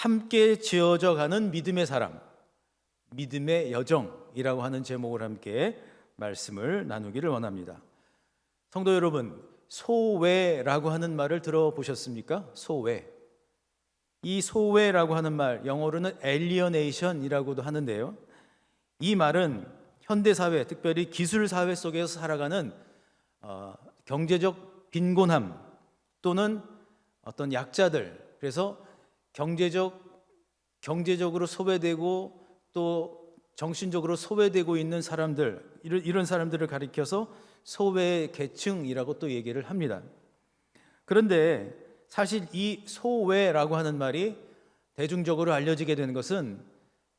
함께 지어져 가는 믿음의 사람, 믿음의 여정이라고 하는 제목을 함께 말씀을 나누기를 원합니다. 성도 여러분, 소외라고 하는 말을 들어보셨습니까? 소외. 이 소외라고 하는 말, 영어로는 alienation이라고도 하는데요. 이 말은 현대사회, 특별히 기술사회 속에서 살아가는 경제적 빈곤함 또는 어떤 약자들, 그래서 경제적으로 소외되고 또 정신적으로 소외되고 있는 사람들, 이런 사람들을 가리켜서 소외 계층이라고 또 얘기를 합니다. 그런데 사실 이 소외라고 하는 말이 대중적으로 알려지게 된 것은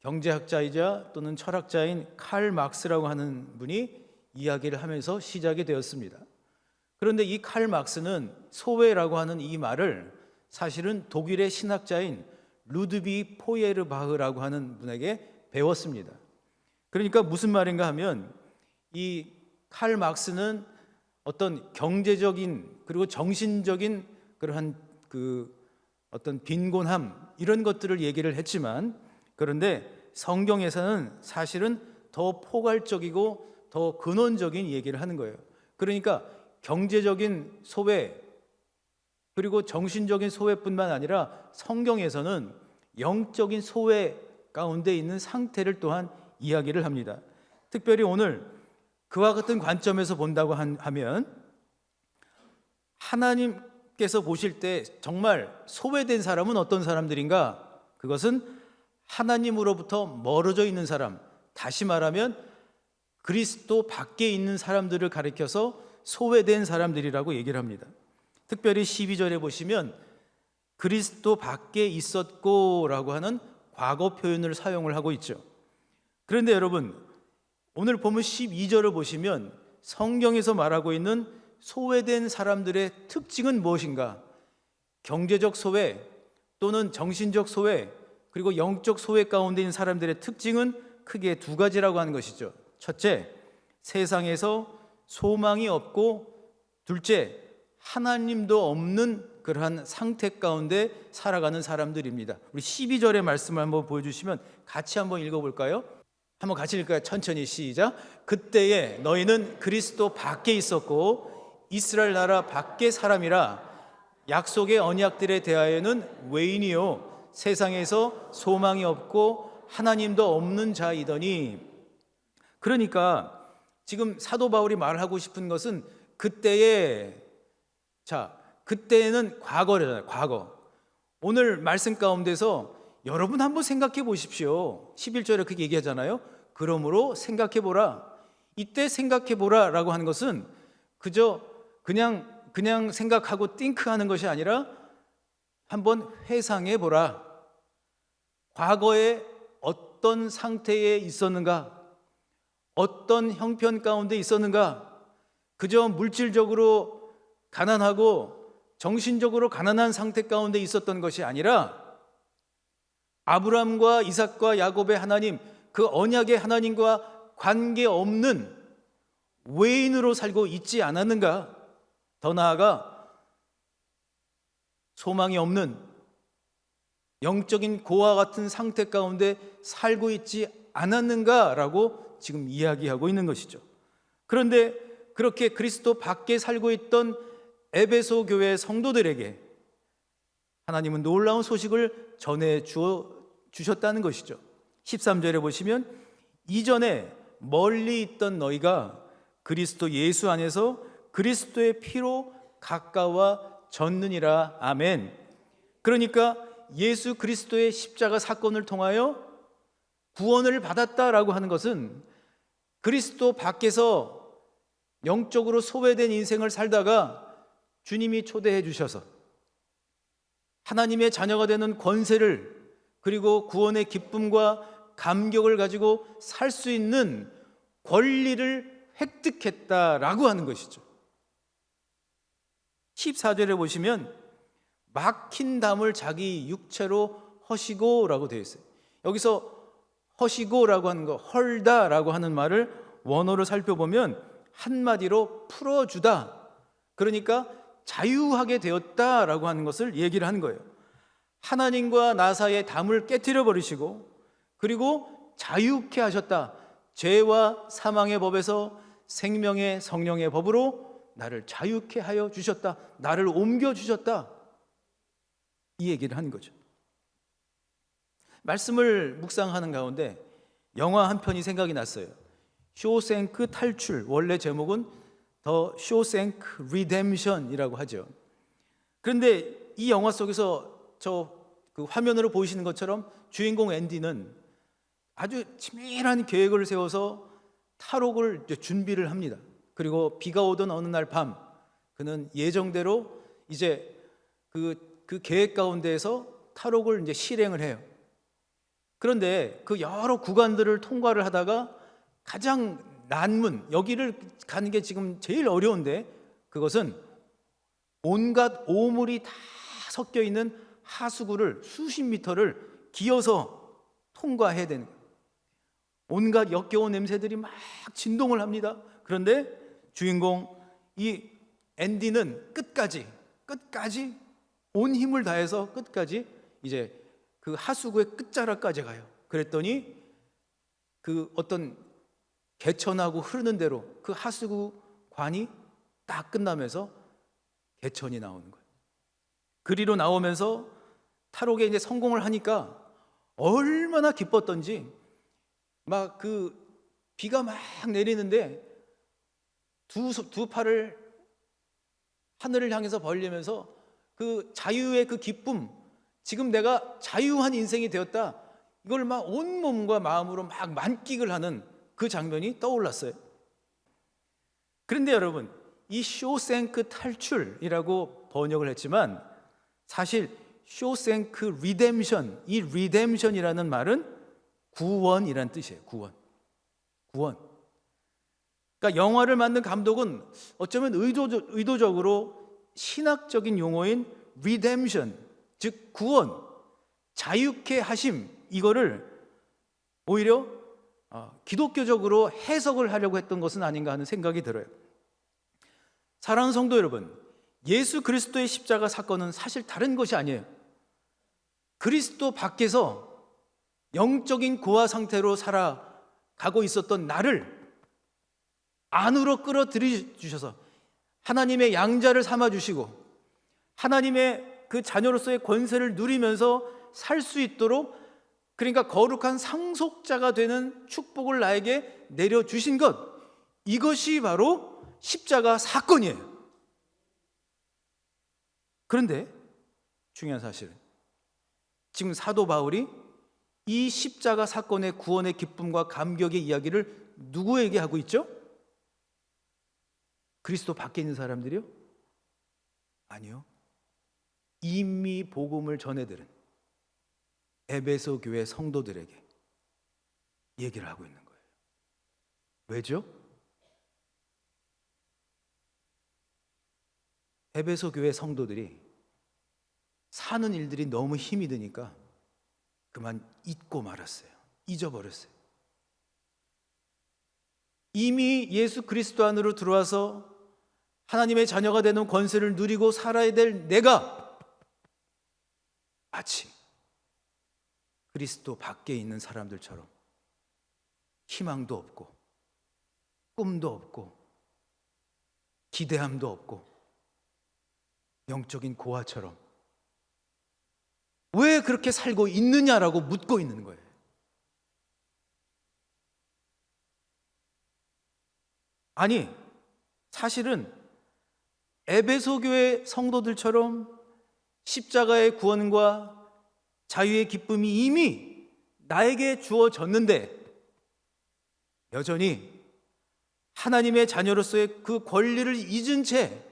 경제학자이자 또는 철학자인 칼 막스라고 하는 분이 이야기를 하면서 시작이 되었습니다. 그런데 이 칼 막스는 소외라고 하는 이 말을 사실은 독일의 신학자인 루드비 포예르바흐라고 하는 분에게 배웠습니다. 그러니까 무슨 말인가 하면 이 칼 막스는 어떤 경제적인 그리고 정신적인 그러한 어떤 빈곤함 이런 것들을 얘기를 했지만, 그런데 성경에서는 사실은 더 포괄적이고 더 근원적인 얘기를 하는 거예요. 그러니까 경제적인 소외 그리고 정신적인 소외뿐만 아니라 성경에서는 영적인 소외 가운데 있는 상태를 또한 이야기를 합니다. 특별히 오늘 그와 같은 관점에서 본다고 하면 하나님께서 보실 때 정말 소외된 사람은 어떤 사람들인가? 그것은 하나님으로부터 멀어져 있는 사람, 다시 말하면 그리스도 밖에 있는 사람들을 가리켜서 소외된 사람들이라고 얘기를 합니다. 특별히 12절에 보시면 그리스도 밖에 있었고 라고 하는 과거 표현을 사용을 하고 있죠. 그런데 여러분, 오늘 보면 12절을 보시면 성경에서 말하고 있는 소외된 사람들의 특징은 무엇인가? 경제적 소외 또는 정신적 소외 그리고 영적 소외 가운데 있는 사람들의 특징은 크게 두 가지라고 하는 것이죠. 첫째, 세상에서 소망이 없고, 둘째, 하나님도 없는 그러한 상태 가운데 살아가는 사람들입니다. 우리 12절의 말씀을 한번 보여주시면 같이 한번 읽어볼까요? 한번 같이 읽을까요? 천천히 시작. 그때에 너희는 그리스도 밖에 있었고 이스라엘 나라 밖의 사람이라 약속의 언약들에 대하여는 외인이요 세상에서 소망이 없고 하나님도 없는 자이더니. 그러니까 지금 사도 바울이 말하고 싶은 것은 그때에는 과거잖아요. 과거. 오늘 말씀 가운데서 여러분 한번 생각해 보십시오. 11절에 그렇게 얘기하잖아요. 그러므로 생각해 보라. 이때 생각해 보라 라고 하는 것은 그냥 생각하고 띵크하는 것이 아니라 한번 회상해 보라. 과거에 어떤 상태에 있었는가? 어떤 형편 가운데 있었는가? 그저 물질적으로 가난하고 정신적으로 가난한 상태 가운데 있었던 것이 아니라 아브라함과 이삭과 야곱의 하나님, 그 언약의 하나님과 관계없는 외인으로 살고 있지 않았는가? 더 나아가 소망이 없는 영적인 고와 같은 상태 가운데 살고 있지 않았는가라고 지금 이야기하고 있는 것이죠. 그런데 그렇게 그리스도 밖에 살고 있던 에베소 교회 성도들에게 하나님은 놀라운 소식을 전해 주셨다는 것이죠. 13절에 보시면 이전에 멀리 있던 너희가 그리스도 예수 안에서 그리스도의 피로 가까워졌느니라. 아멘. 그러니까 예수 그리스도의 십자가 사건을 통하여 구원을 받았다라고 하는 것은 그리스도 밖에서 영적으로 소외된 인생을 살다가 주님이 초대해 주셔서 하나님의 자녀가 되는 권세를 그리고 구원의 기쁨과 감격을 가지고 살 수 있는 권리를 획득했다라고 하는 것이죠. 14절에 보시면 막힌 담을 자기 육체로 허시고 라고 되어 있어요. 여기서 허시고 라고 하는 거, 헐다라고 하는 말을 원어를 살펴보면 한마디로 풀어주다, 그러니까 자유하게 되었다라고 하는 것을 얘기를 하는 거예요. 하나님과 나 사이의 담을 깨뜨려 버리시고 그리고 자유케 하셨다. 죄와 사망의 법에서 생명의 성령의 법으로 나를 자유케 하여 주셨다. 나를 옮겨 주셨다. 이 얘기를 한 거죠. 말씀을 묵상하는 가운데 영화 한 편이 생각이 났어요. 쇼생크 탈출. 원래 제목은 더 쇼생크 리뎀션이라고 하죠. 그런데 이 영화 속에서 그 화면으로 보이시는 것처럼 주인공 앤디는 아주 치밀한 계획을 세워서 탈옥을 준비를 합니다. 그리고 비가 오던 어느 날 밤 그는 예정대로 이제 그 계획 가운데에서 탈옥을 이제 실행을 해요. 그런데 그 여러 구간들을 통과를 하다가 가장 난문, 여기를 가는 게 지금 제일 어려운데 그것은 온갖 오물이 다 섞여 있는 하수구를 수십 미터를 기어서 통과해야 되는 거예요. 온갖 역겨운 냄새들이 막 진동을 합니다. 그런데 주인공 이 앤디는 끝까지 온 힘을 다해서 끝까지 이제 그 하수구의 끝자락까지 가요. 그랬더니 그 어떤 개천하고 흐르는 대로 그 하수구 관이 딱 끝나면서 개천이 나오는 거예요. 그리로 나오면서 탈옥에 이제 성공을 하니까 얼마나 기뻤던지 막 그 비가 막 내리는데 두 팔을 하늘을 향해서 벌리면서 그 자유의 그 기쁨, 지금 내가 자유한 인생이 되었다, 이걸 막 온몸과 마음으로 막 만끽을 하는 그 장면이 떠올랐어요. 그런데 여러분, 이 쇼생크 탈출이라고 번역을 했지만 사실 쇼생크 리뎀션, 이 리뎀션이라는 말은 구원이란 뜻이에요. 구원. 그러니까 영화를 만든 감독은 어쩌면 의도적으로 신학적인 용어인 리뎀션, 즉 구원, 자유케 하심, 이거를 오히려 기독교적으로 해석을 하려고 했던 것은 아닌가 하는 생각이 들어요. 사랑하는 성도 여러분, 예수 그리스도의 십자가 사건은 사실 다른 것이 아니에요. 그리스도 밖에서 영적인 고아 상태로 살아가고 있었던 나를 안으로 끌어들여 주셔서 하나님의 양자를 삼아 주시고 하나님의 그 자녀로서의 권세를 누리면서 살 수 있도록, 그러니까 거룩한 상속자가 되는 축복을 나에게 내려주신 것, 이것이 바로 십자가 사건이에요. 그런데 중요한 사실은 지금 사도 바울이 이 십자가 사건의 구원의 기쁨과 감격의 이야기를 누구에게 하고 있죠? 그리스도 밖에 있는 사람들이요? 아니요. 이미 복음을 전해들은 에베소 교회 성도들에게 얘기를 하고 있는 거예요. 왜죠? 에베소 교회 성도들이 사는 일들이 너무 힘이 드니까 그만 잊고 말았어요. 잊어버렸어요. 이미 예수 그리스도 안으로 들어와서 하나님의 자녀가 되는 권세를 누리고 살아야 될 내가 마치 그리스도 밖에 있는 사람들처럼 희망도 없고 꿈도 없고 기대함도 없고 영적인 고아처럼 왜 그렇게 살고 있느냐라고 묻고 있는 거예요. 아니, 사실은 에베소 교회 성도들처럼 십자가의 구원과 자유의 기쁨이 이미 나에게 주어졌는데 여전히 하나님의 자녀로서의 그 권리를 잊은 채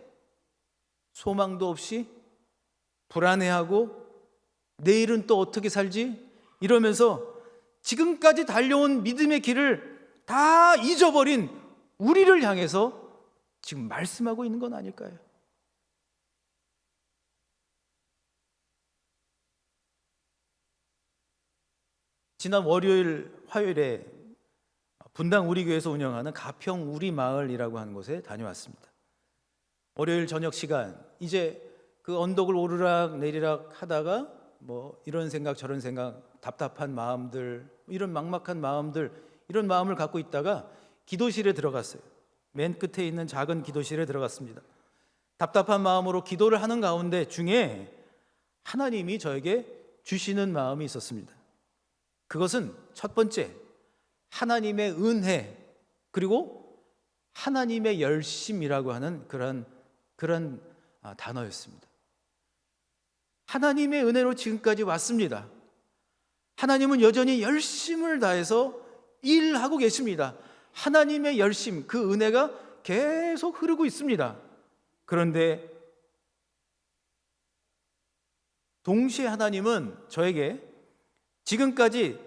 소망도 없이 불안해하고 내일은 또 어떻게 살지? 이러면서 지금까지 달려온 믿음의 길을 다 잊어버린 우리를 향해서 지금 말씀하고 있는 건 아닐까요? 지난 월요일, 화요일에 분당 우리교회에서 운영하는 가평 우리마을이라고 하는 곳에 다녀왔습니다. 월요일 저녁 시간, 이제 그 언덕을 오르락 내리락 하다가 뭐 이런 생각 저런 생각, 답답한 마음들, 이런 막막한 마음들, 이런 마음을 갖고 있다가 기도실에 들어갔어요. 맨 끝에 있는 작은 기도실에 들어갔습니다. 답답한 마음으로 기도를 하는 가운데 중에 하나님이 저에게 주시는 마음이 있었습니다. 그것은 첫 번째, 하나님의 은혜, 그리고 하나님의 열심이라고 하는 그런 단어였습니다. 하나님의 은혜로 지금까지 왔습니다. 하나님은 여전히 열심을 다해서 일하고 계십니다. 하나님의 열심, 그 은혜가 계속 흐르고 있습니다. 그런데 동시에 하나님은 저에게 지금까지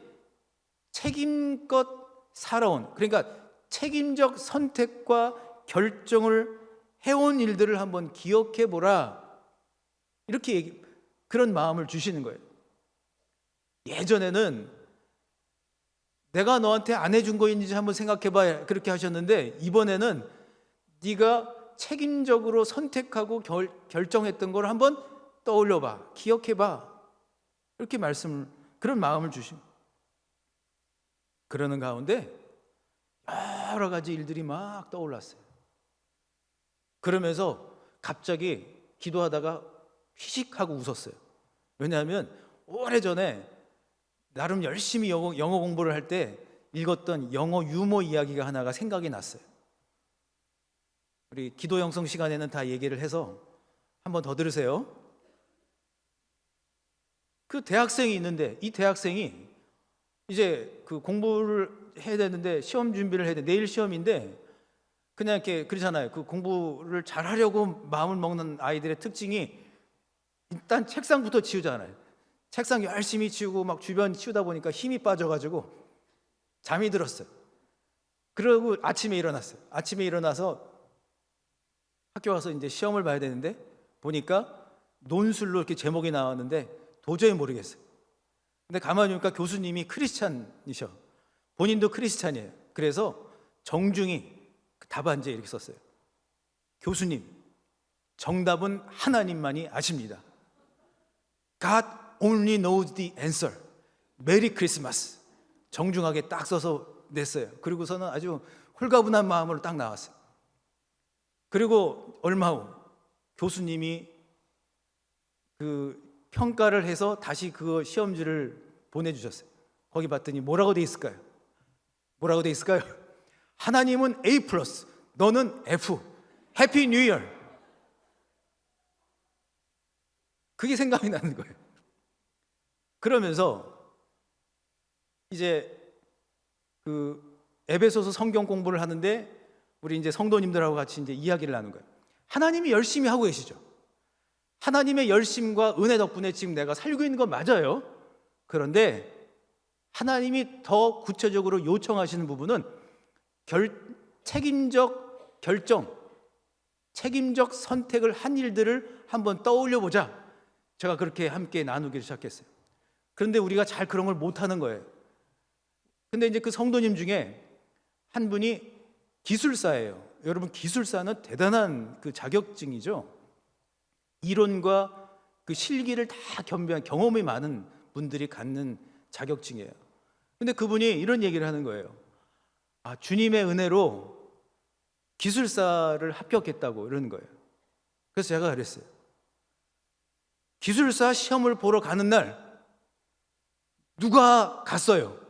책임껏 살아온, 그러니까 책임적 선택과 결정을 해온 일들을 한번 기억해 보라, 이렇게 그런 마음을 주시는 거예요. 예전에는 내가 너한테 안 해준 거 있는지 한번 생각해 봐, 그렇게 하셨는데 이번에는 네가 책임적으로 선택하고 결정했던 걸 한번 떠올려 봐, 기억해 봐, 이렇게 그런 마음을 주신. 그러는 가운데 여러 가지 일들이 막 떠올랐어요. 그러면서 갑자기 기도하다가 휘식하고 웃었어요. 왜냐하면 오래전에 나름 열심히 영어 공부를 할 때 읽었던 영어 유머 이야기가 하나가 생각이 났어요. 우리 기도 영성 시간에는 다 얘기를 해서 한번 더 들으세요. 그 대학생이 있는데 이 대학생이 이제 그 공부를 해야 되는데 시험 준비를 해야 돼. 내일 시험인데 그냥 이렇게 그러잖아요. 그 공부를 잘 하려고 마음을 먹는 아이들의 특징이 일단 책상부터 치우잖아요. 책상 열심히 치우고 막 주변 치우다 보니까 힘이 빠져가지고 잠이 들었어요. 그러고 아침에 일어났어요. 아침에 일어나서 학교 가서 이제 시험을 봐야 되는데 보니까 논술로 이렇게 제목이 나왔는데 도저히 모르겠어요. 근데 가만히 보니까 교수님이 크리스찬이셔. 본인도 크리스찬이에요. 그래서 정중히 답안지에 이렇게 썼어요. 교수님, 정답은 하나님만이 아십니다. God only knows the answer. 메리 크리스마스. 정중하게 딱 써서 냈어요. 그리고서는 아주 홀가분한 마음으로 딱 나왔어요. 그리고 얼마 후 교수님이 그 평가를 해서 다시 그 시험지를 보내주셨어요. 거기 봤더니 뭐라고 돼 있을까요? 뭐라고 돼 있을까요? 하나님은 A+, 너는 F. 해피 뉴 이어. 그게 생각이 나는 거예요. 그러면서 이제 그 에베소서 성경 공부를 하는데 우리 이제 성도님들하고 같이 이제 이야기를 나눈 거예요. 하나님이 열심히 하고 계시죠. 하나님의 열심과 은혜 덕분에 지금 내가 살고 있는 건 맞아요. 그런데 하나님이 더 구체적으로 요청하시는 부분은 책임적 결정, 책임적 선택을 한 일들을 한번 떠올려 보자. 제가 그렇게 함께 나누기 시작했어요. 그런데 우리가 잘 그런 걸 못하는 거예요. 근데 이제 그 성도님 중에 한 분이 기술사예요. 여러분, 기술사는 대단한 그 자격증이죠. 이론과 그 실기를 다 겸비한 경험이 많은 분들이 갖는 자격증이에요. 근데 그분이 이런 얘기를 하는 거예요. 주님의 은혜로 기술사를 합격했다고 이러는 거예요. 그래서 제가 그랬어요. 기술사 시험을 보러 가는 날 누가 갔어요?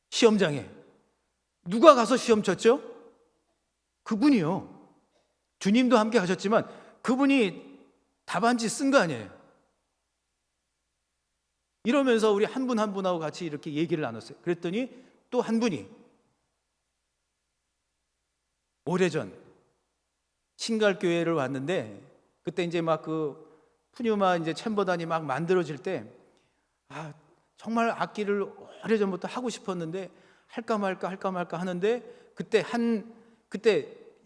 시험장에. 누가 가서 시험 쳤죠? 그분이요. 주님도 함께 가셨지만 그분이 답안지 쓴 거 아니에요. 이러면서 우리 한 분 한 분하고 같이 이렇게 얘기를 나눴어요. 그랬더니 또 한 분이 오래전 신갈교회를 왔는데 그때 이제 막 그 푸뉴마 이제 챔버단이 막 만들어질 때 정말 악기를 오래전부터 하고 싶었는데 할까 말까 하는데 그때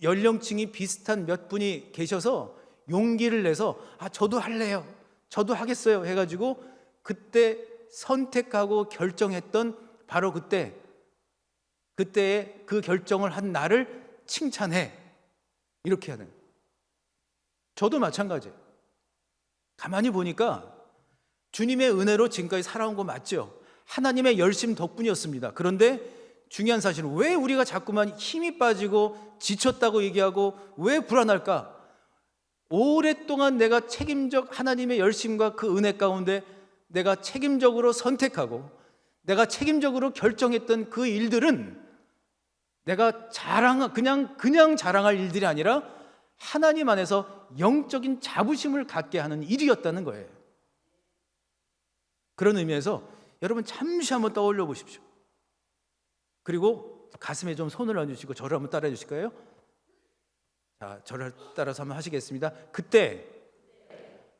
연령층이 비슷한 몇 분이 계셔서 용기를 내서 저도 할래요, 저도 하겠어요 해가지고 그때 선택하고 결정했던 바로 그때의 그 결정을 한 나를 칭찬해, 이렇게 하는. 저도 마찬가지예요. 가만히 보니까 주님의 은혜로 지금까지 살아온 거 맞죠? 하나님의 열심 덕분이었습니다. 그런데 중요한 사실은 왜 우리가 자꾸만 힘이 빠지고 지쳤다고 얘기하고 왜 불안할까? 오랫동안 내가 하나님의 열심과 그 은혜 가운데 내가 책임적으로 선택하고 내가 책임적으로 결정했던 그 일들은 내가 그냥 자랑할 일들이 아니라 하나님 안에서 영적인 자부심을 갖게 하는 일이었다는 거예요. 그런 의미에서 여러분 잠시 한번 떠올려 보십시오. 그리고 가슴에 좀 손을 얹으시고 저를 한번 따라해 주실까요? 자, 저를 따라서 한번 하시겠습니다. 그때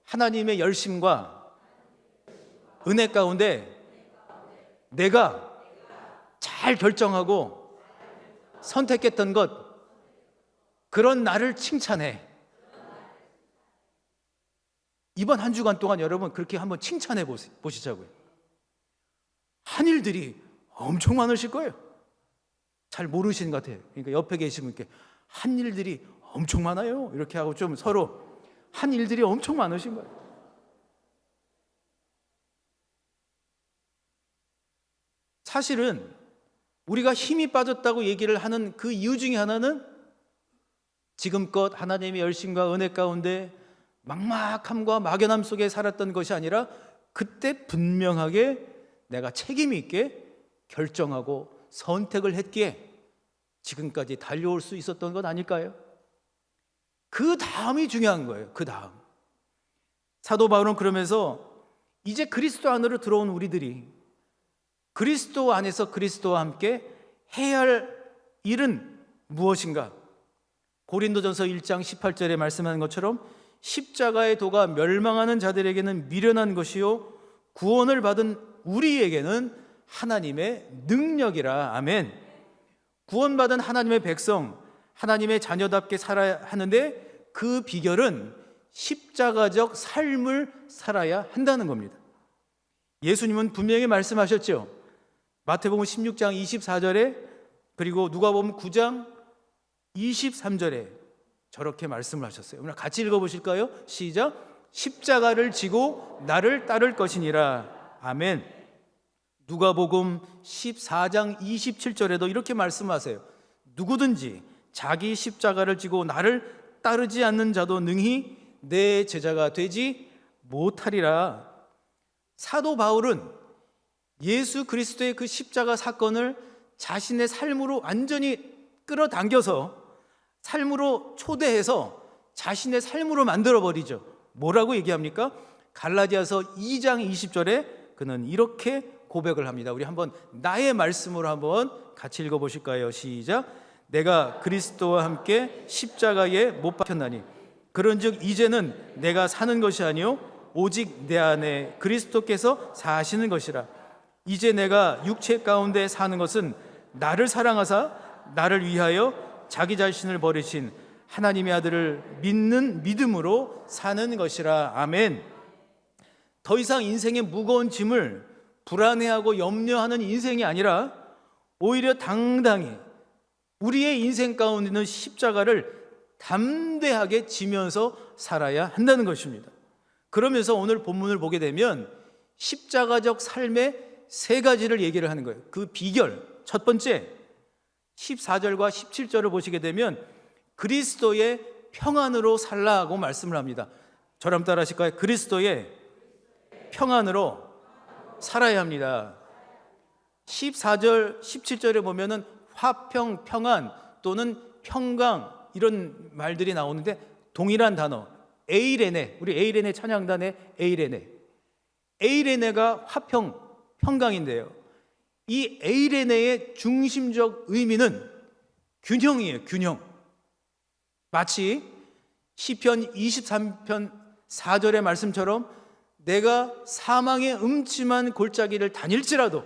하나님의 열심과 은혜 가운데 내가 잘 결정하고 선택했던 것, 그런 나를 칭찬해. 이번 한 주간 동안 여러분 그렇게 한번 칭찬해 보시자고요. 한 일들이 엄청 많으실 거예요. 잘 모르시는 것 같아요. 그러니까 옆에 계신 분께 한 일들이 엄청 많아요. 이렇게 하고 좀 서로 한 일들이 엄청 많으신 거예요. 사실은 우리가 힘이 빠졌다고 얘기를 하는 그 이유 중에 하나는 지금껏 하나님의 열심과 은혜 가운데 막막함과 막연함 속에 살았던 것이 아니라 그때 분명하게 내가 책임 있게 결정하고 선택을 했기에 지금까지 달려올 수 있었던 것 아닐까요? 그 다음이 중요한 거예요. 그 다음. 사도 바울은 그러면서 이제 그리스도 안으로 들어온 우리들이 그리스도 안에서 그리스도와 함께 해야 할 일은 무엇인가? 고린도전서 1장 18절에 말씀하는 것처럼 십자가의 도가 멸망하는 자들에게는 미련한 것이요 구원을 받은 우리에게는 하나님의 능력이라. 아멘. 구원받은 하나님의 백성, 하나님의 자녀답게 살아야 하는데 그 비결은 십자가적 삶을 살아야 한다는 겁니다. 예수님은 분명히 말씀하셨죠. 마태복음 16장 24절에 그리고 누가복음 9장 23절에 저렇게 말씀을 하셨어요. 오늘 같이 읽어보실까요? 시작. 십자가를 지고 나를 따를 것이니라. 아멘. 누가복음 14장 27절에도 이렇게 말씀하세요. 누구든지 자기 십자가를 지고 나를 따르지 않는 자도 능히 내 제자가 되지 못하리라. 사도 바울은 예수 그리스도의 그 십자가 사건을 자신의 삶으로 완전히 끌어당겨서 삶으로 초대해서 자신의 삶으로 만들어버리죠. 뭐라고 얘기합니까? 갈라디아서 2장 20절에 그는 이렇게 고백을 합니다. 우리 한번 나의 말씀으로 한번 같이 읽어보실까요? 시작. 내가 그리스도와 함께 십자가에 못 박혔나니 그런즉 이제는 내가 사는 것이 아니요 오직 내 안에 그리스도께서 사시는 것이라. 이제 내가 육체 가운데 사는 것은 나를 사랑하사 나를 위하여 자기 자신을 버리신 하나님의 아들을 믿는 믿음으로 사는 것이라. 아멘. 더 이상 인생의 무거운 짐을 불안해하고 염려하는 인생이 아니라 오히려 당당히 우리의 인생 가운데 있는 십자가를 담대하게 지면서 살아야 한다는 것입니다. 그러면서 오늘 본문을 보게 되면 십자가적 삶의 세 가지를 얘기를 하는 거예요. 그 비결, 첫 번째 14절과 17절을 보시게 되면 그리스도의 평안으로 살라고 말씀을 합니다. 저랑 따라 하실까요? 그리스도의 평안으로 살아야 합니다. 14절, 17절에 보면은 화평, 평안 또는 평강 이런 말들이 나오는데 동일한 단어 에이레네, 우리 에이레네 찬양단의 에이레네, 에이레네가 화평, 평강인데요. 이 에이레네의 중심적 의미는 균형이에요. 균형. 마치 시편 23편 4절의 말씀처럼 내가 사망의 음침한 골짜기를 다닐지라도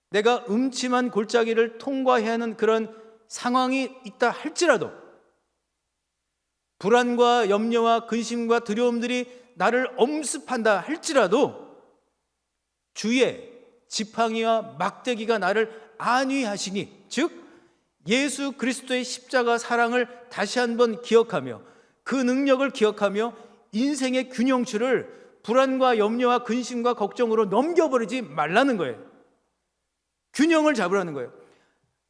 내가 음침한 골짜기를 통과해야 하는 그런 상황이 있다 할지라도 불안과 염려와 근심과 두려움들이 나를 엄습한다 할지라도 주의 지팡이와 막대기가 나를 안위하시니, 즉 예수 그리스도의 십자가 사랑을 다시 한번 기억하며 그 능력을 기억하며 인생의 균형추를 불안과 염려와 근심과 걱정으로 넘겨버리지 말라는 거예요. 균형을 잡으라는 거예요.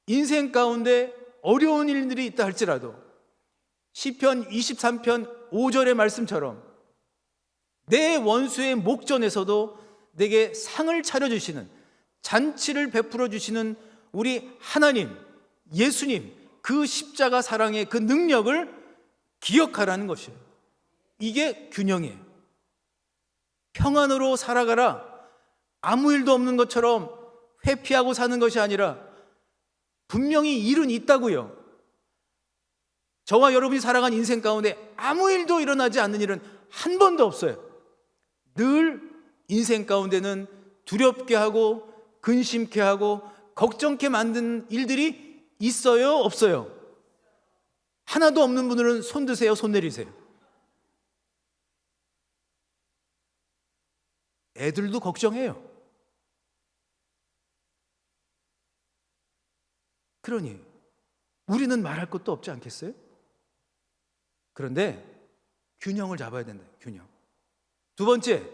인생 가운데 어려운 일들이 있다 할지라도 시편 23편 5절의 말씀처럼 내 원수의 목전에서도 내게 상을 차려주시는, 잔치를 베풀어 주시는 우리 하나님, 예수님, 그 십자가 사랑의 그 능력을 기억하라는 것이에요. 이게 균형이에요. 평안으로 살아가라, 아무 일도 없는 것처럼 회피하고 사는 것이 아니라 분명히 일은 있다고요. 저와 여러분이 살아간 인생 가운데 아무 일도 일어나지 않는 일은 한 번도 없어요. 늘 인생 가운데는 두렵게 하고 근심케 하고 걱정케 만든 일들이 있어요, 없어요? 하나도 없는 분들은 손 드세요, 손 내리세요. 애들도 걱정해요. 그러니 우리는 말할 것도 없지 않겠어요? 그런데 균형을 잡아야 된다. 균형. 두 번째,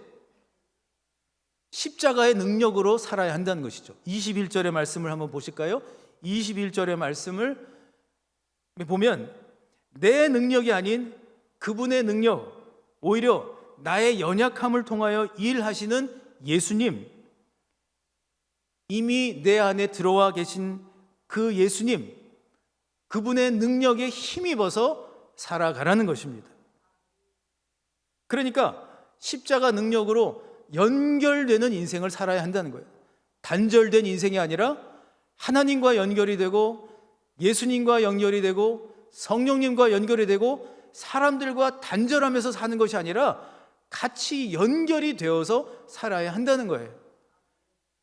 십자가의 능력으로 살아야 한다는 것이죠. 21절의 말씀을 한번 보실까요? 21절의 말씀을 보면 내 능력이 아닌 그분의 능력, 오히려 나의 연약함을 통하여 일하시는 예수님, 이미 내 안에 들어와 계신 그 예수님, 그분의 능력에 힘입어서 살아가라는 것입니다. 그러니까 십자가 능력으로 연결되는 인생을 살아야 한다는 거예요. 단절된 인생이 아니라 하나님과 연결이 되고 예수님과 연결이 되고 성령님과 연결이 되고 사람들과 단절하면서 사는 것이 아니라 같이 연결이 되어서 살아야 한다는 거예요.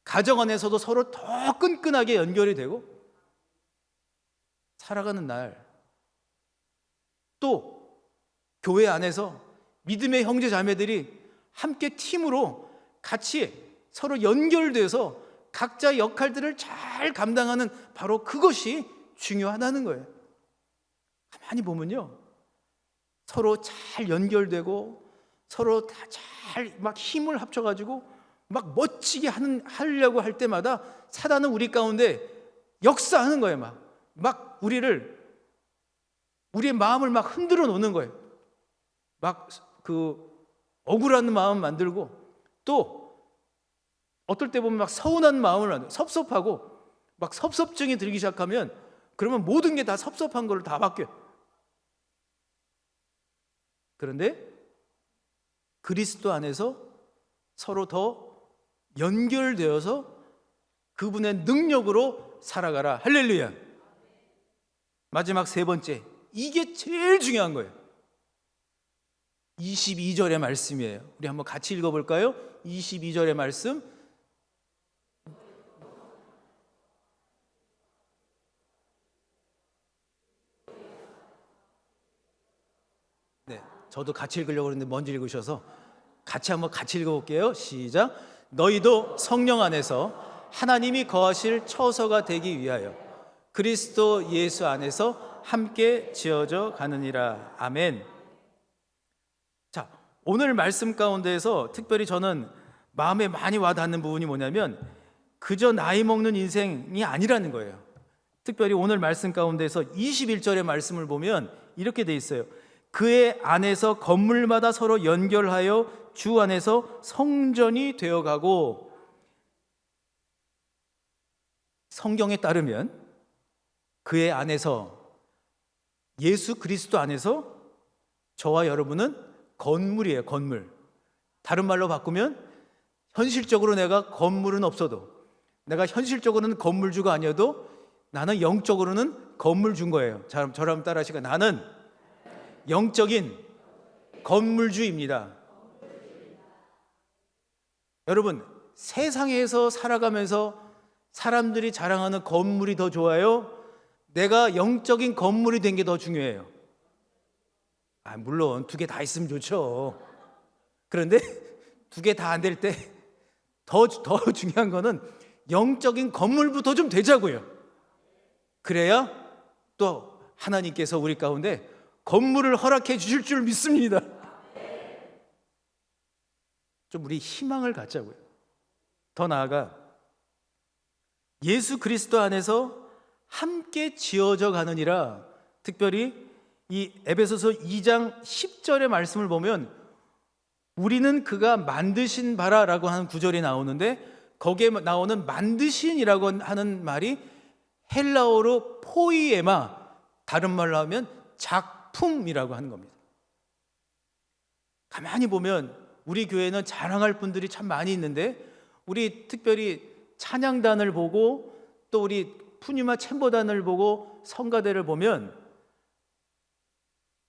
가정 안에서도 서로 더 끈끈하게 연결이 되고 살아가는 날, 또 교회 안에서 믿음의 형제 자매들이 함께 팀으로 같이 서로 연결돼서 각자 역할들을 잘 감당하는 바로 그것이 중요하다는 거예요. 가만히 보면요, 서로 잘 연결되고 서로 다 잘 막 힘을 합쳐가지고 막 멋지게 하려고 할 때마다 사단은 우리 가운데 역사하는 거예요. 막 우리의 마음을 막 흔들어 놓는 거예요. 막 그 억울한 마음 만들고, 또 어떨 때 보면 막 서운한 마음을 만들고, 섭섭하고 막 섭섭증이 들기 시작하면 그러면 모든 게 다 섭섭한 걸로 다 바뀌어요. 그런데 그리스도 안에서 서로 더 연결되어서 그분의 능력으로 살아가라. 할렐루야. 마지막 세 번째, 이게 제일 중요한 거예요. 22절의 말씀이에요. 우리 한번 같이 읽어볼까요? 22절의 말씀. 네, 저도 같이 읽으려고 했는데 먼저 읽으셔서 같이 읽어볼게요. 시작. 너희도 성령 안에서 하나님이 거하실 처소가 되기 위하여 그리스도 예수 안에서 함께 지어져 가느니라. 아멘. 자, 오늘 말씀 가운데에서 특별히 저는 마음에 많이 와닿는 부분이 뭐냐면 그저 나이 먹는 인생이 아니라는 거예요. 특별히 오늘 말씀 가운데서 21절의 말씀을 보면 이렇게 돼 있어요. 그의 안에서 건물마다 서로 연결하여 주 안에서 성전이 되어가고, 성경에 따르면 그의 안에서, 예수 그리스도 안에서 저와 여러분은 건물이에요. 건물. 다른 말로 바꾸면 현실적으로 내가 건물은 없어도, 내가 현실적으로는 건물주가 아니어도 나는 영적으로는 건물주인 거예요. 저랑 한번 따라하시고, 나는 영적인 건물주입니다. 여러분, 세상에서 살아가면서 사람들이 자랑하는 건물이 더 좋아요? 내가 영적인 건물이 된 게 더 중요해요? 물론 두 개 다 있으면 좋죠. 그런데 두 개 다 안 될 때 더 중요한 거는 영적인 건물부터 좀 되자고요. 그래야 또 하나님께서 우리 가운데 건물을 허락해 주실 줄 믿습니다. 좀 우리 희망을 갖자고요. 더 나아가 예수 그리스도 안에서 함께 지어져 가느니라. 특별히 이 에베소서 2장 10절의 말씀을 보면 우리는 그가 만드신 바라라고 하는 구절이 나오는데, 거기에 나오는 만드신이라고 하는 말이 헬라어로 포이에마, 다른 말로 하면 작품이라고 하는 겁니다. 가만히 보면 우리 교회는 자랑할 분들이 참 많이 있는데, 우리 특별히 찬양단을 보고 또 우리 푸뉴마 챔버단을 보고 성가대를 보면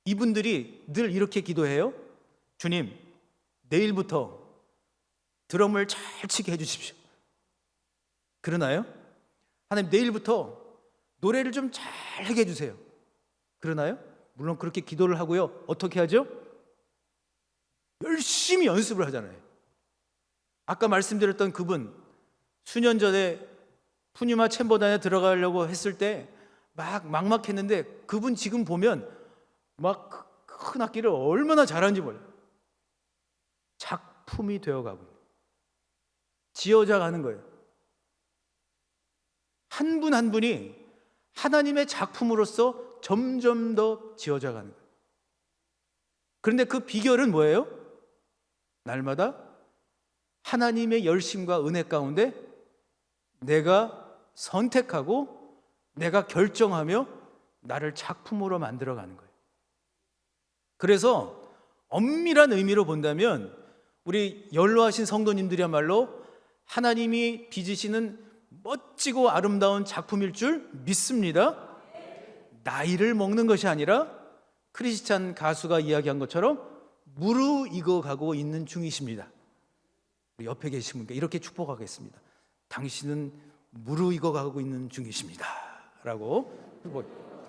이분들이 늘 이렇게 기도해요. 주님, 내일부터 드럼을 잘 치게 해주십시오. 그러나요? 하나님, 내일부터 노래를 좀 잘하게 해주세요. 그러나요? 물론 그렇게 기도를 하고요. 어떻게 하죠? 열심히 연습을 하잖아요. 아까 말씀드렸던 그분, 수년 전에 푸뉴마 챔버단에 들어가려고 했을 때 막막했는데, 그분 지금 보면 막 큰 악기를 얼마나 잘하는지 몰라요. 작품이 되어가고 지어져 가는 거예요. 한 분 한 분이 하나님의 작품으로서 점점 더 지어져 가는 거예요. 그런데 그 비결은 뭐예요? 날마다 하나님의 열심과 은혜 가운데 내가 선택하고 내가 결정하며 나를 작품으로 만들어 가는 거예요. 그래서 엄밀한 의미로 본다면 우리 연로하신 성도님들이야말로 하나님이 빚으시는 멋지고 아름다운 작품일 줄 믿습니다. 나이를 먹는 것이 아니라 크리스찬 가수가 이야기한 것처럼 무르익어가고 있는 중이십니다. 우리 옆에 계신 분께 이렇게 축복하겠습니다. 당신은 무르익어가고 있는 중이십니다 라고.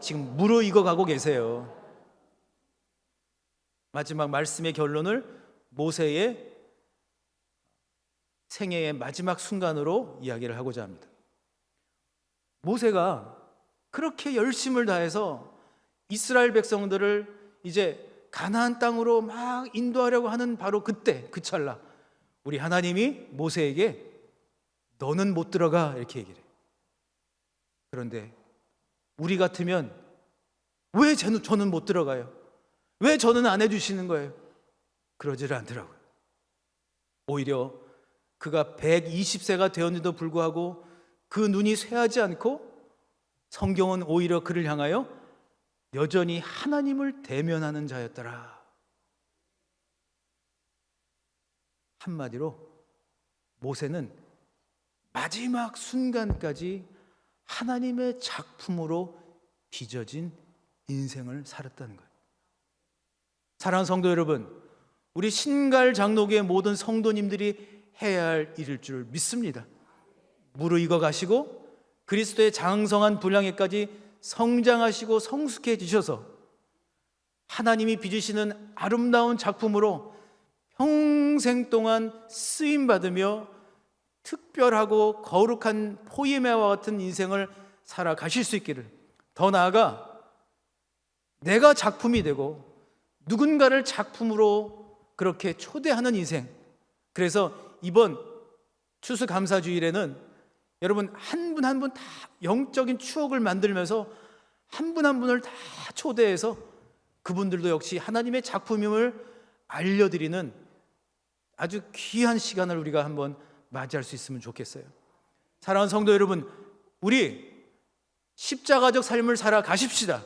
지금 무르익어가고 계세요. 마지막 말씀의 결론을 모세의 생애의 마지막 순간으로 이야기를 하고자 합니다. 모세가 그렇게 열심을 다해서 이스라엘 백성들을 이제 가나안 땅으로 막 인도하려고 하는 바로 그때, 그 찰나, 우리 하나님이 모세에게 너는 못 들어가 이렇게 얘기를 해요. 그런데 우리 같으면 왜 저는 못 들어가요? 왜 저는 안 해주시는 거예요? 그러지를 않더라고요. 오히려 그가 120세가 되었는데도 불구하고 그 눈이 쇠하지 않고 성경은 오히려 그를 향하여 여전히 하나님을 대면하는 자였더라. 한마디로 모세는 마지막 순간까지 하나님의 작품으로 빚어진 인생을 살았다는 거예요. 사랑하는 성도 여러분, 우리 신갈 장로교의 모든 성도님들이 해야 할 일일 줄 믿습니다. 무르익어 가시고 그리스도의 장성한 분량에까지 성장하시고 성숙해지셔서 하나님이 빚으시는 아름다운 작품으로 평생 동안 쓰임받으며 특별하고 거룩한 포이메와 같은 인생을 살아가실 수 있기를, 더 나아가 내가 작품이 되고 누군가를 작품으로 그렇게 초대하는 인생. 그래서 이번 추수감사주일에는 여러분 한 분 한 분 다 영적인 추억을 만들면서 한 분 한 분을 다 초대해서 그분들도 역시 하나님의 작품임을 알려드리는 아주 귀한 시간을 우리가 한번 맞이할 수 있으면 좋겠어요. 사랑하는 성도 여러분, 우리 십자가적 삶을 살아가십시다.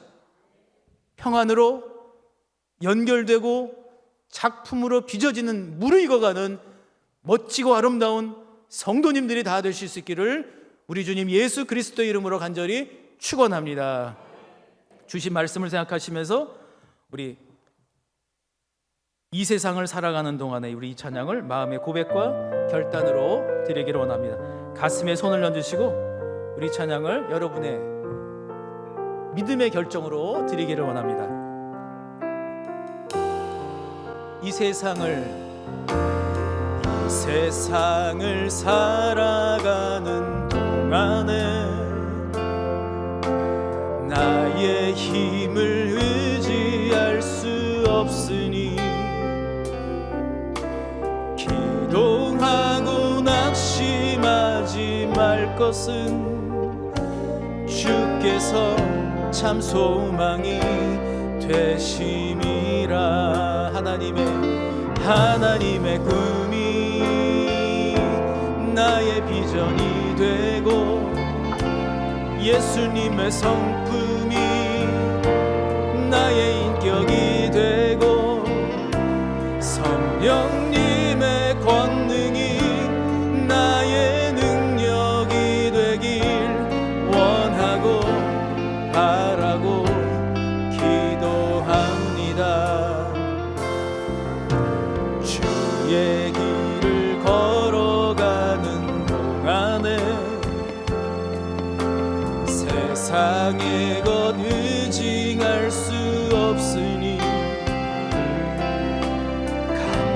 평안으로 연결되고 작품으로 빚어지는 무르익어가는 멋지고 아름다운 성도님들이 다 되실 수 있기를 우리 주님 예수 그리스도의 이름으로 간절히 축원합니다. 주신 말씀을 생각하시면서 우리 이 세상을 살아가는 동안에 우리 이 찬양을 마음의 고백과 결단으로 드리기를 원합니다. 가슴에 손을 얹으시고 우리 찬양을 여러분의 믿음의 결정으로 드리기를 원합니다. 이 세상을 살아가는 동안에 나의 힘을 의지할 수 없으니 말 것은 주께서 참 소망이 되심이라. 하나님의 꿈이 나의 비전이 되고 예수님의 성품이 나의 인격이 되고 성령님의 권능이 나의 능력이 되길 원하고 바라고 기도합니다. 주의 길을 걸어가는 동안에 세상의 것 의징할 수 없으니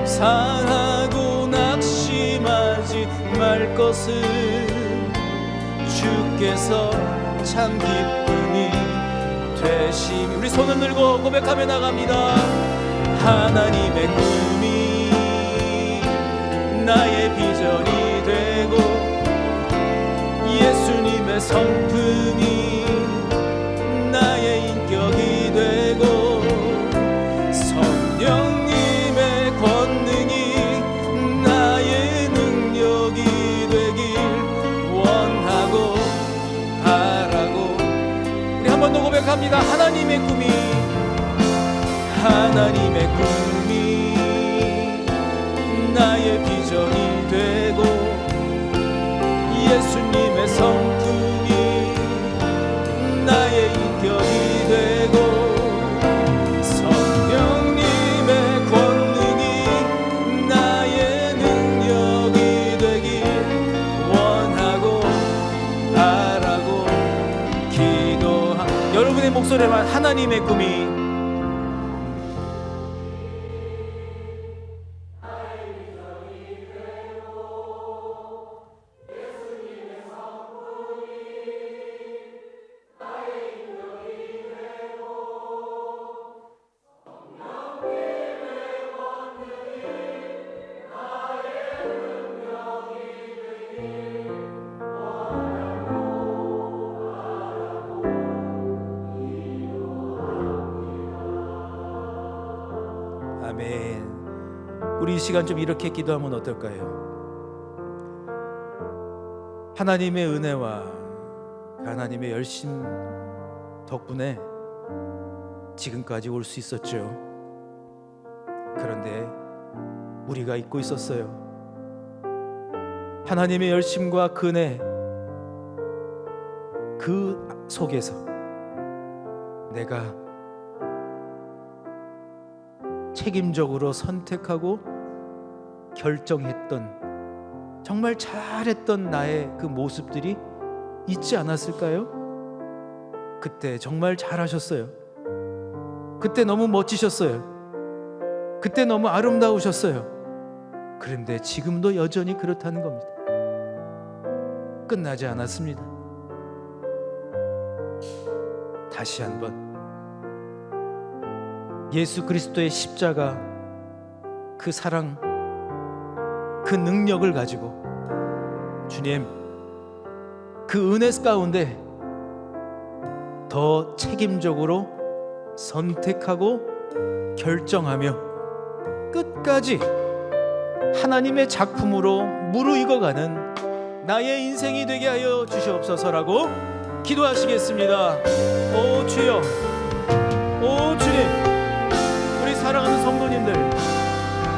감사하고 낙심하지 말 것은 주께서 참 기쁨이 되심. 우리 손을 들고 고백하며 나갑니다. 하나님의 꿈이 나의 비전이 되고 예수님의 성품이 나의 인격이 되고 성령님의 권능이 나의 능력이 되길 원하고 바라고. 우리 한 번 더 고백합니다. 하나님의 꿈이 나의 비전이 되고 예수님의 성품이 나의 인격이 되고 성령님의 권능이 나의 능력이 되길 원하고 바라고 기도합니다. 여러분의 목소리만 하나님의 꿈이 아멘. 우리 이 시간 좀 이렇게 기도하면 어떨까요? 하나님의 은혜와 하나님의 열심 덕분에 지금까지 올 수 있었죠. 그런데 우리가 잊고 있었어요. 하나님의 열심과 그 은혜, 그 속에서 내가 책임적으로 선택하고 결정했던, 정말 잘했던 나의 그 모습들이 있지 않았을까요? 그때 정말 잘하셨어요. 그때 너무 멋지셨어요. 그때 너무 아름다우셨어요. 그런데 지금도 여전히 그렇다는 겁니다. 끝나지 않았습니다. 다시 한번 예수 그리스도의 십자가, 그 사랑, 그 능력을 가지고 주님, 그 은혜 가운데 더 책임적으로 선택하고 결정하며 끝까지 하나님의 작품으로 무르익어가는 나의 인생이 되게 하여 주시옵소서라고 기도하시겠습니다. 오 주여, 오 주님, 우리 사랑하는 성도님들,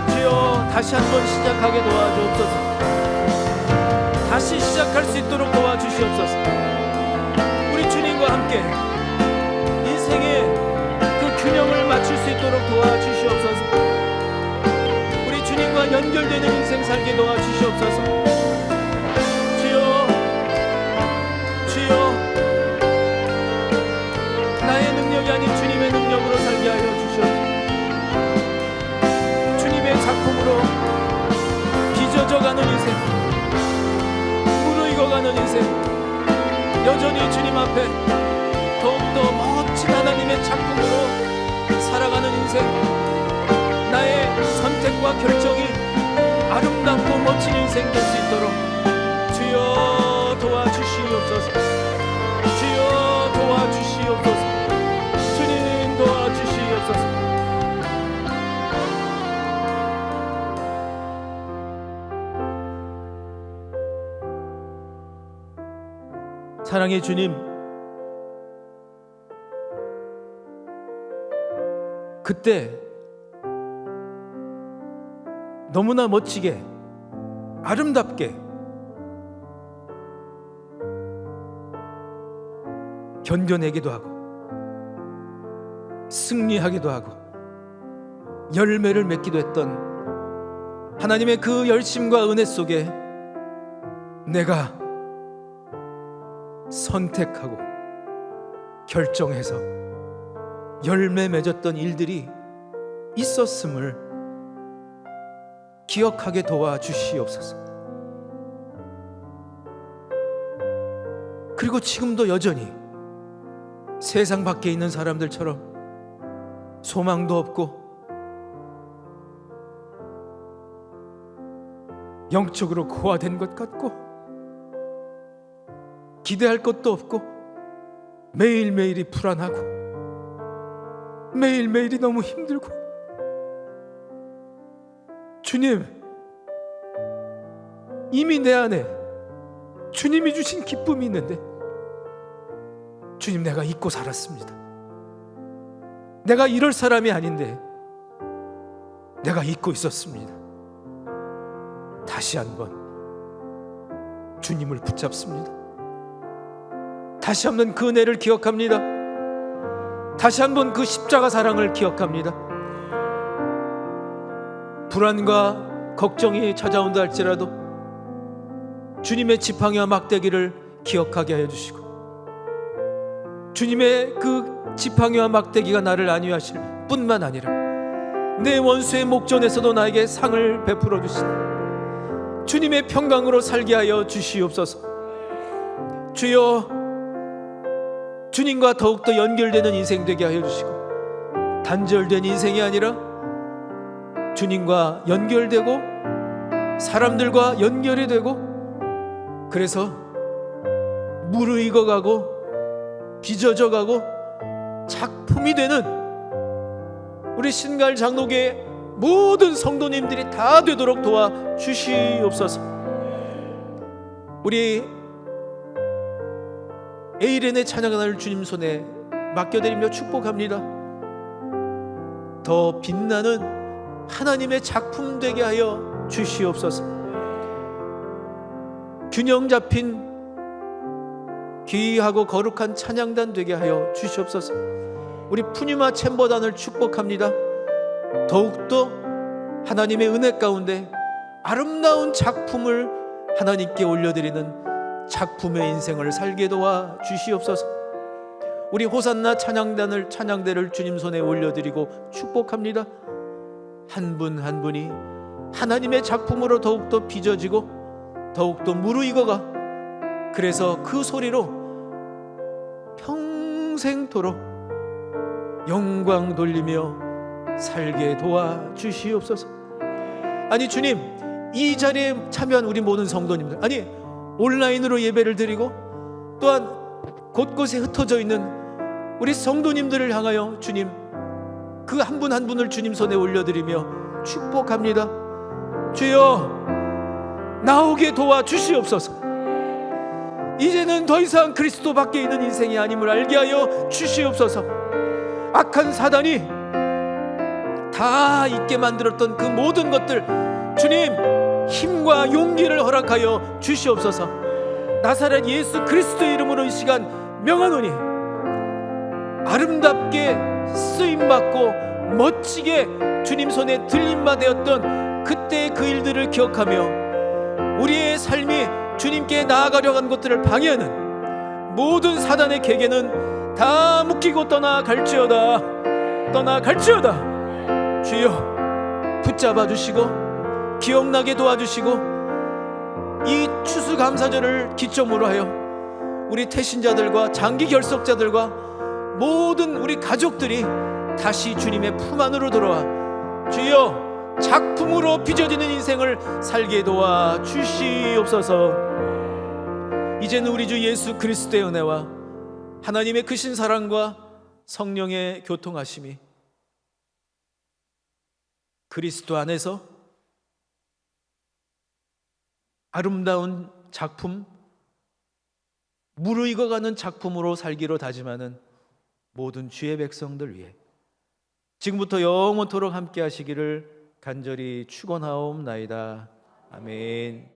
주여 다시 한번 시작하게 도와주옵소서. 다시 시작할 수 있도록 도와주시옵소서. 우리 주님과 함께 인생의 그 균형을 맞출 수 있도록 도와주시옵소서. 우리 주님과 연결되는 인생 살게 도와주시옵소서. 주여, 주여, 나의 능력이 아닌 주님의 능력으로 살게 하여 주시옵소서. 주님의 작품으로 빚어져가는 인생, 무르익어가는 인생, 여전히 주님 앞에 더욱더 멋진 하나님의 작품으로 살아가는 인생, 나의 선택과 결정이 아름답고 멋진 인생 될 수 있도록 주여 사랑의 주님, 그때 너무나 멋지게 아름답게 견뎌내기도 하고 승리하기도 하고 열매를 맺기도 했던 하나님의 그 열심과 은혜 속에 내가 선택하고 결정해서 열매 맺었던 일들이 있었음을 기억하게 도와주시옵소서. 그리고 지금도 여전히 세상 밖에 있는 사람들처럼 소망도 없고 영적으로 고아된 것 같고 기대할 것도 없고 매일매일이 불안하고 매일매일이 너무 힘들고, 주님, 이미 내 안에 주님이 주신 기쁨이 있는데 주님, 내가 잊고 살았습니다. 내가 이럴 사람이 아닌데 내가 잊고 있었습니다. 다시 한번 주님을 붙잡습니다. 다시 한번 그 은혜를 기억합니다. 다시 한번 그 십자가 사랑을 기억합니다. 불안과 걱정이 찾아온다 할지라도 주님의 지팡이와 막대기를 기억하게 하여 주시고, 주님의 그 지팡이와 막대기가 나를 안위하실 뿐만 아니라 내 원수의 목전에서도 나에게 상을 베풀어 주시는 주님의 평강으로 살게 하여 주시옵소서. 주여, 주님과 더욱더 연결되는 인생 되게 하여 주시고, 단절된 인생이 아니라 주님과 연결되고 사람들과 연결이 되고, 그래서 무르익어가고 빚어져가고 작품이 되는 우리 신갈 장로교의 모든 성도님들이 다 되도록 도와주시옵소서. 우리 에이렌의 찬양을 주님 손에 맡겨드리며 축복합니다. 더 빛나는 하나님의 작품 되게 하여 주시옵소서. 균형 잡힌 귀하고 거룩한 찬양단 되게 하여 주시옵소서. 우리 푸니마 챔버단을 축복합니다. 더욱더 하나님의 은혜 가운데 아름다운 작품을 하나님께 올려드리는 작품의 인생을 살게 도와 주시옵소서. 우리 호산나 찬양대를 주님 손에 올려드리고 축복합니다. 한 분 한 분이 하나님의 작품으로 더욱더 빚어지고 더욱더 무르익어가, 그래서 그 소리로 평생토록 영광 돌리며 살게 도와 주시옵소서. 아니 주님, 이 자리에 참여한 우리 모든 성도님들, 아니 온라인으로 예배를 드리고 또한 곳곳에 흩어져 있는 우리 성도님들을 향하여 주님, 그 한 분 한 분을 주님 손에 올려드리며 축복합니다. 주여, 나오게 도와 주시옵소서. 이제는 더 이상 그리스도 밖에 있는 인생이 아님을 알게 하여 주시옵소서. 악한 사단이 다 잊게 만들었던 그 모든 것들, 주님 힘과 용기를 허락하여 주시옵소서. 나사렛 예수 그리스도의 이름으로 이 시간 명하노니 아름답게 쓰임받고 멋지게 주님 손에 들림바 되었던 그때의 그 일들을 기억하며 우리의 삶이 주님께 나아가려고 한 것들을 방해하는 모든 사단의 계계는 다 묶이고 떠나갈지어다. 주여, 붙잡아 주시고 기억나게 도와주시고, 이 추수감사절을 기점으로 하여 우리 태신자들과 장기 결석자들과 모든 우리 가족들이 다시 주님의 품 안으로 돌아와 주여 작품으로 빚어지는 인생을 살게 도와 주시옵소서. 이제는 우리 주 예수 그리스도의 은혜와 하나님의 크신 사랑과 성령의 교통하심이 그리스도 안에서 아름다운 작품, 무르익어가는 작품으로 살기로 다짐하는 모든 주의 백성들 위해 지금부터 영원토록 함께 하시기를 간절히 축원하옵나이다. 아멘.